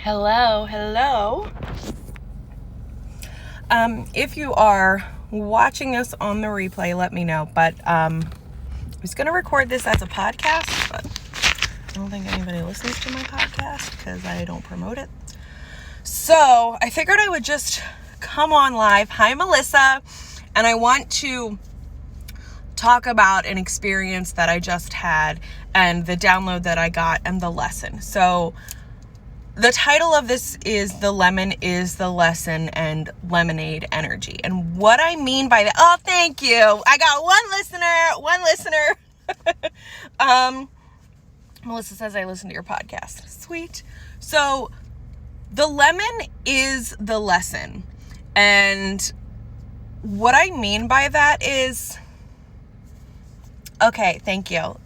Hello. If you are watching this on the replay, let me know. But I was going to record this as a podcast, but I don't think anybody listens to my podcast because I don't promote it. So I figured I would just come on live. Hi, Melissa. And I want to talk about an experience that I just had and the download that I got and the lesson. So the title of this is The Lemon is the Lesson and Lemonade Energy. And what I mean by that, oh, thank you. I got one listener. Melissa says I listen to your podcast. Sweet. So the lemon is the lesson. And what I mean by that is, okay, thank you.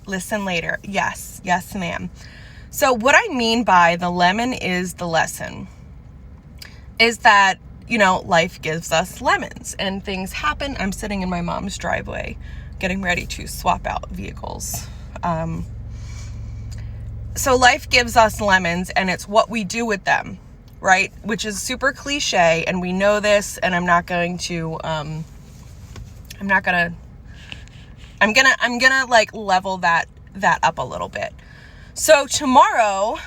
Listen later. Yes, ma'am. So what I mean by the lemon is the lesson is that, life gives us lemons and things happen. I'm sitting in my mom's driveway getting ready to swap out vehicles. So life gives us lemons and it's what we do with them, right? Which is super cliche and we know this, and I'm gonna level that up a little bit. So tomorrow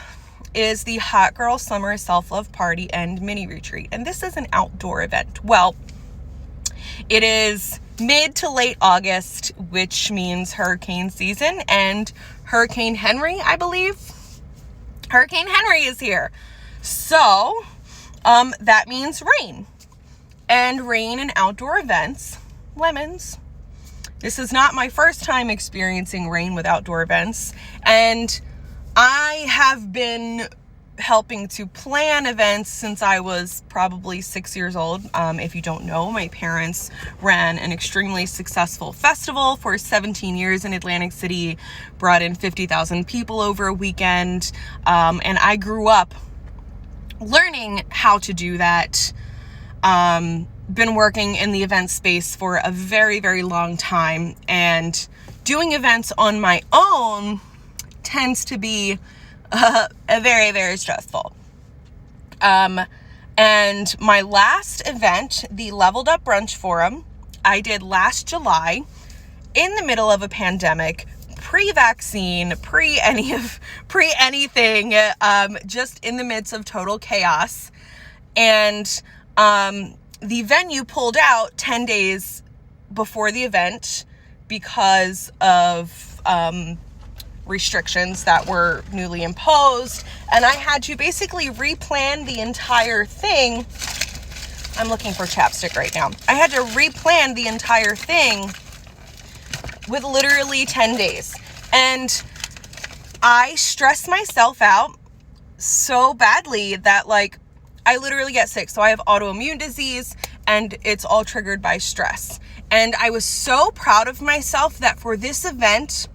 is the Hot Girl Summer Self-Love Party and Mini Retreat. And this is an outdoor event. Well, it is mid to late August, which means hurricane season, and Hurricane Henry, I believe. Hurricane Henry is here. So, that means rain. And rain and outdoor events, lemons. This is not my first time experiencing rain with outdoor events. And I have been helping to plan events since I was probably 6 years old. If you don't know, my parents ran an extremely successful festival for 17 years in Atlantic City, brought in 50,000 people over a weekend. And I grew up learning how to do that. Been working in the event space for a very, very long time, and doing events on my own tends to be very, very stressful. And my last event, the Leveled Up Brunch Forum, I did last July in the middle of a pandemic, pre-vaccine, pre-anything, just in the midst of total chaos. And the venue pulled out 10 days before the event because of restrictions that were newly imposed, and I had to basically replan the entire thing. I'm looking for chapstick right now. I had to replan the entire thing with literally 10 days, and I stressed myself out so badly that I literally get sick. So I have autoimmune disease and it's all triggered by stress. And I was so proud of myself that for this event,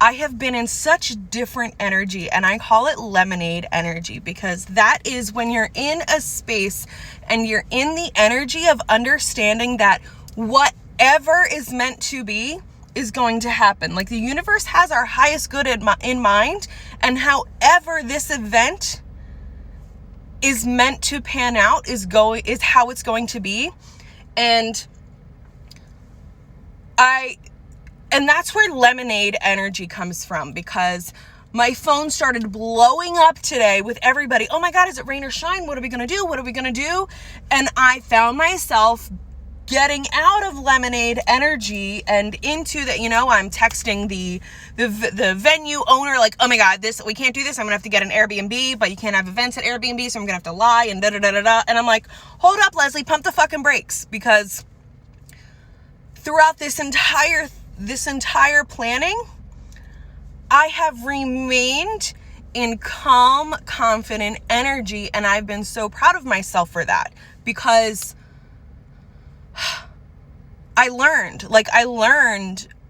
I have been in such different energy, and I call it lemonade energy, because that is when you're in a space and you're in the energy of understanding that whatever is meant to be is going to happen. Like, the universe has our highest good in mind, and however this event is meant to pan out is how it's going to be. And that's where lemonade energy comes from, because my phone started blowing up today with everybody. Oh my God, is it rain or shine? What are we going to do? What are we going to do? And I found myself getting out of lemonade energy and into the, I'm texting the venue owner, like, oh my God, we can't do this. I'm gonna have to get an Airbnb, but you can't have events at Airbnb, so I'm gonna have to lie and da-da-da-da-da. And I'm like, hold up, Leslie, pump the fucking brakes, because throughout this entire planning, I have remained in calm, confident energy, and I've been so proud of myself for that, because I learned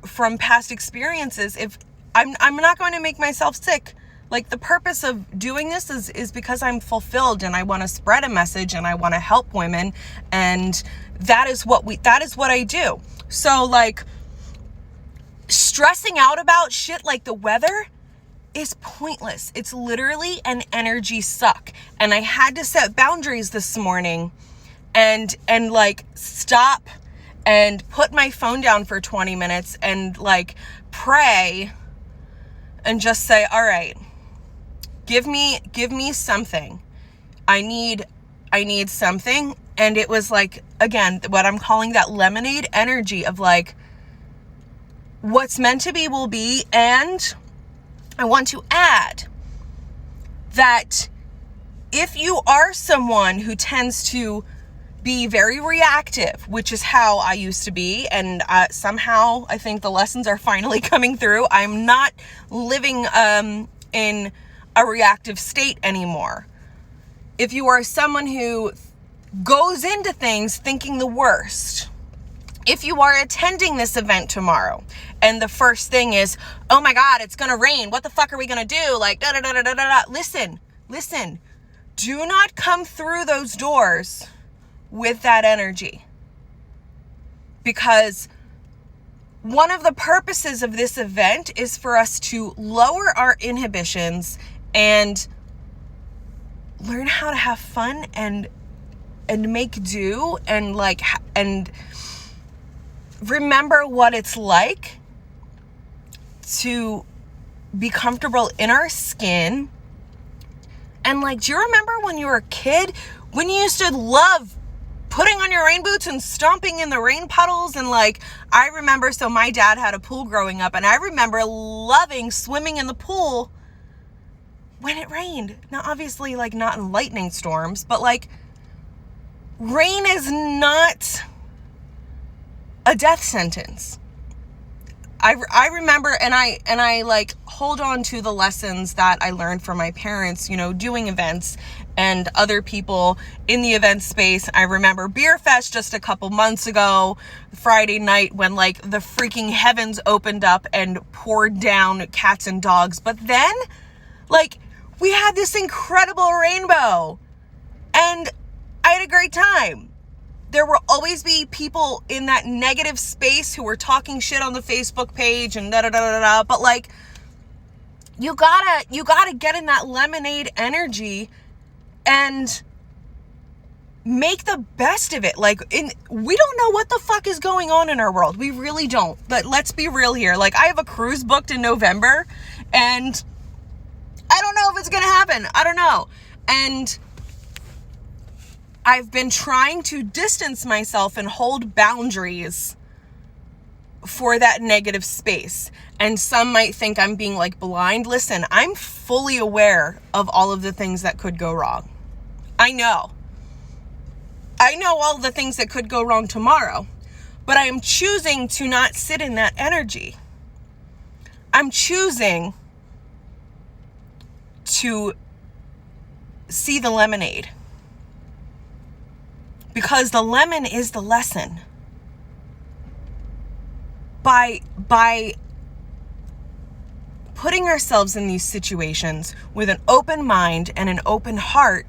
from past experiences, if I'm not going to make myself sick. Like, the purpose of doing this is because I'm fulfilled and I want to spread a message and I want to help women, and that is what I do. So, stressing out about shit like the weather is pointless. It's literally an energy suck. And I had to set boundaries this morning and like stop and put my phone down for 20 minutes and like pray and just say, all right, give me something. I need something. And it was like, again, what I'm calling that lemonade energy of like, what's meant to be will be. And I want to add that if you are someone who tends to be very reactive, which is how I used to be, and somehow I think the lessons are finally coming through. I'm not living in a reactive state anymore. If you are someone who goes into things thinking the worst, if you are attending this event tomorrow and the first thing is, oh my God, it's going to rain. What the fuck are we going to do? Like, Listen, do not come through those doors with that energy. Because one of the purposes of this event is for us to lower our inhibitions and learn how to have fun and make do and like, and remember what it's like to be comfortable in our skin. And like, do you remember when you were a kid, when you used to love putting on your rain boots and stomping in the rain puddles? And like, I remember, so my dad had a pool growing up, and I remember loving swimming in the pool when it rained. Now, obviously, like not in lightning storms, but like rain is not a death sentence. I remember, and I like hold on to the lessons that I learned from my parents, you know, doing events and other people in the event space. I remember Beer Fest just a couple months ago, Friday night, when like the freaking heavens opened up and poured down cats and dogs. But then like we had this incredible rainbow and I had a great time. There will always be people in that negative space who were talking shit on the Facebook page and but like, you gotta get in that lemonade energy and make the best of it. Like, we don't know what the fuck is going on in our world. We really don't. But let's be real here. Like, I have a cruise booked in November and I don't know if it's gonna happen. I don't know. And I've been trying to distance myself and hold boundaries for that negative space. And some might think I'm being like blind. Listen, I'm fully aware of all of the things that could go wrong. I know all the things that could go wrong tomorrow, but I am choosing to not sit in that energy. I'm choosing to see the lemonade. Because the lemon is the lesson. By putting ourselves in these situations with an open mind and an open heart,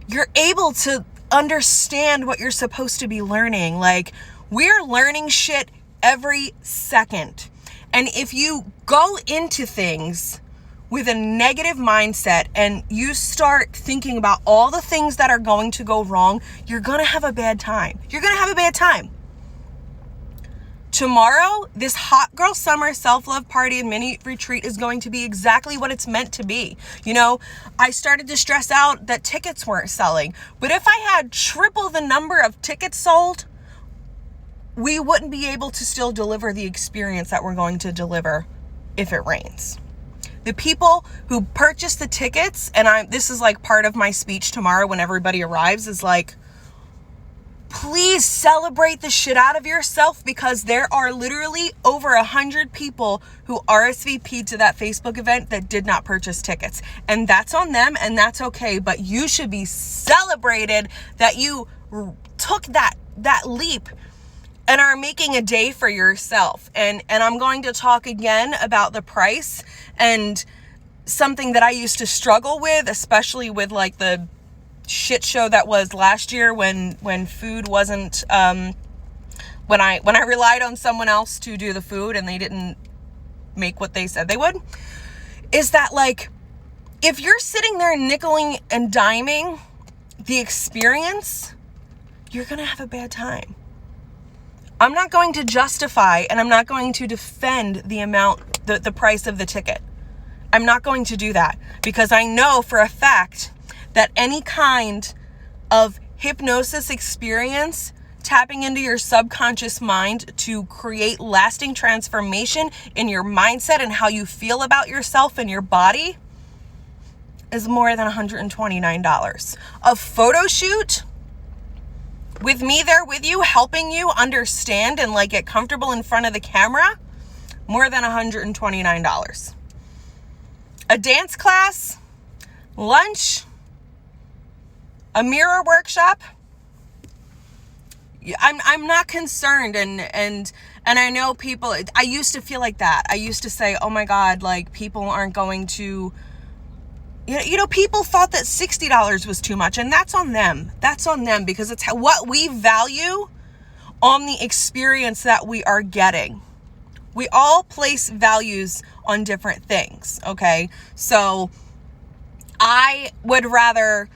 you're able to understand what you're supposed to be learning. Like, we're learning shit every second. And if you go into things with a negative mindset and you start thinking about all the things that are going to go wrong, you're going to have a bad time. You're going to have a bad time. Tomorrow, this Hot Girl Summer Self-Love Party and Mini Retreat is going to be exactly what it's meant to be. You know, I started to stress out that tickets weren't selling. But if I had triple the number of tickets sold, we wouldn't be able to still deliver the experience that we're going to deliver if it rains. The people who purchase the tickets, and this is like part of my speech tomorrow when everybody arrives, is like, please celebrate the shit out of yourself, because there are literally over 100 people who RSVP'd to that Facebook event that did not purchase tickets. And that's on them, and that's okay, but you should be celebrated that you took that leap and are making a day for yourself. And I'm going to talk again about the price and something that I used to struggle with, especially with like the shit show that was last year when food wasn't, when I relied on someone else to do the food and they didn't make what they said they would. is that like, if you're sitting there nickeling and diming the experience, you're going to have a bad time. I'm not going to justify and I'm not going to defend the amount, the price of the ticket. I'm not going to do that because I know for a fact that any kind of hypnosis experience, tapping into your subconscious mind to create lasting transformation in your mindset and how you feel about yourself and your body, is more than $129. A photo shoot with me there with you, helping you understand and like get comfortable in front of the camera, more than $129. A dance class, lunch, a mirror workshop. I'm not concerned, and I know people, I used to feel like that. I used to say, oh my God, like people aren't going to, you know, people thought that $60 was too much, and that's on them. That's on them because it's what we value on the experience that we are getting. We all place values on different things, okay? So I would rather,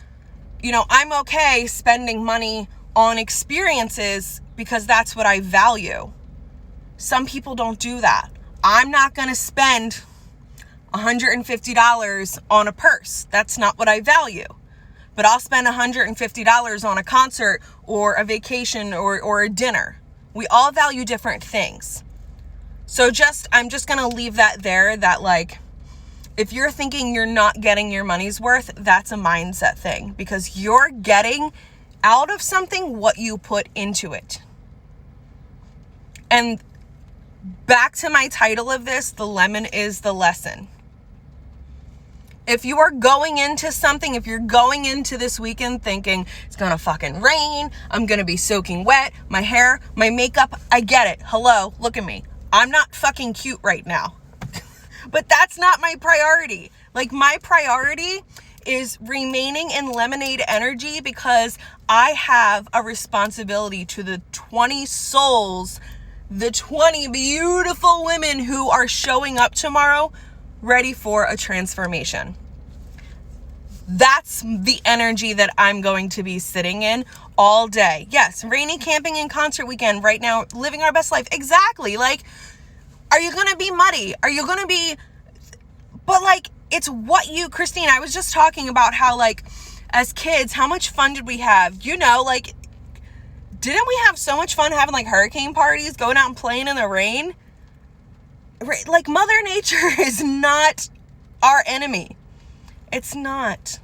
you know, I'm okay spending money on experiences because that's what I value. Some people don't do that. I'm not going to spend $150 on a purse. That's not what I value. But I'll spend $150 on a concert or a vacation or a dinner. We all value different things. So I'm just going to leave that there, that like, if you're thinking you're not getting your money's worth, that's a mindset thing because you're getting out of something what you put into it. And back to my title of this, the lemon is the lesson. If you are going into something, if you're going into this weekend thinking it's gonna fucking rain, I'm gonna be soaking wet, my hair, my makeup, I get it. Hello, look at me. I'm not fucking cute right now. But that's not my priority. Like, my priority is remaining in lemonade energy because I have a responsibility to the 20 souls, the 20 beautiful women who are showing up tomorrow ready for a transformation. That's the energy that I'm going to be sitting in all day. Yes, rainy camping and concert weekend right now, living our best life. Exactly. Like, are you going to be muddy? Are you going to be, but like, it's what you, Christine, I was just talking about how like, as kids, how much fun did we have? You know, like, didn't we have so much fun having like hurricane parties, going out and playing in the rain? Like, Mother Nature is not our enemy. It's not.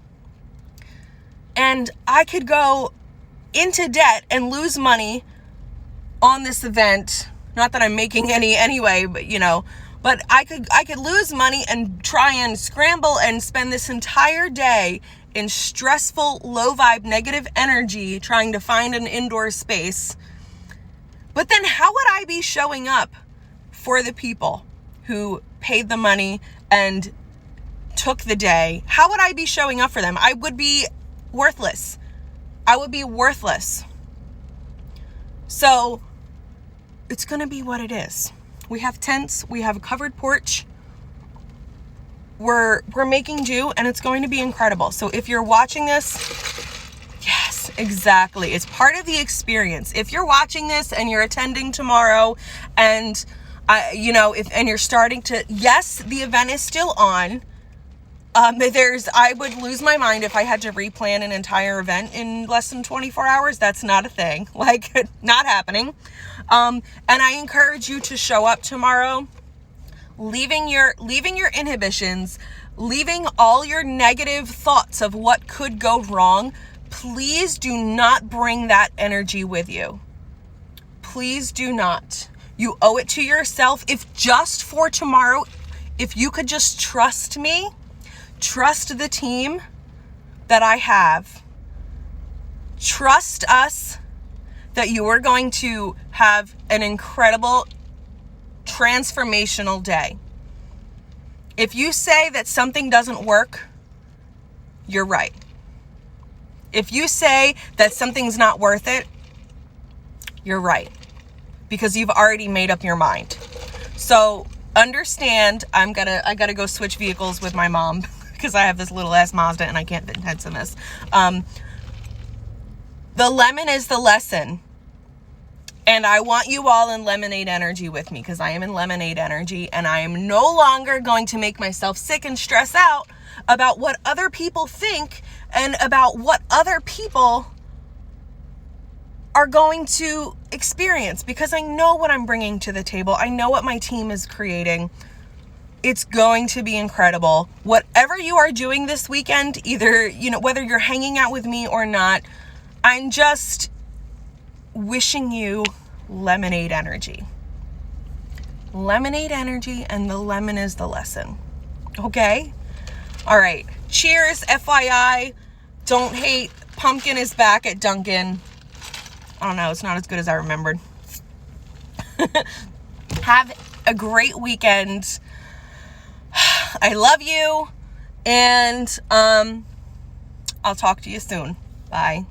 And I could go into debt and lose money on this event. Not that I'm making any anyway, but you know, but I could lose money and try and scramble and spend this entire day in stressful, low vibe, negative energy trying to find an indoor space. But then how would I be showing up for the people who paid the money and took the day? How would I be showing up for them? I would be worthless. I would be worthless. So it's going to be what it is. We have tents, we have a covered porch. We're making do, and it's going to be incredible. So if you're watching this, yes, exactly. It's part of the experience. If you're watching this and you're attending tomorrow and you're starting to, yes, the event is still on. I would lose my mind if I had to replan an entire event in less than 24 hours. That's not a thing. Like, not happening. And I encourage you to show up tomorrow, leaving your inhibitions, leaving all your negative thoughts of what could go wrong. Please do not bring that energy with you. Please do not. You owe it to yourself. If just for tomorrow, if you could just trust me, trust the team that I have, trust us that you are going to have an incredible transformational day. If you say that something doesn't work, you're right. If you say that something's not worth it, you're right. Because you've already made up your mind. So understand I gotta go switch vehicles with my mom because I have this little ass Mazda and I can't fit intense in this. The lemon is the lesson. And I want you all in lemonade energy with me, because I am in lemonade energy, and I am no longer going to make myself sick and stress out about what other people think and about what other people are going to experience, because I know what I'm bringing to the table. I know what my team is creating. It's going to be incredible. Whatever you are doing this weekend, either, whether you're hanging out with me or not, I'm just wishing you lemonade energy. Lemonade energy, and the lemon is the lesson. Okay? All right. Cheers, FYI. Don't hate. Pumpkin is back at Dunkin'. I don't know. It's not as good as I remembered. Have a great weekend. I love you. And I'll talk to you soon. Bye.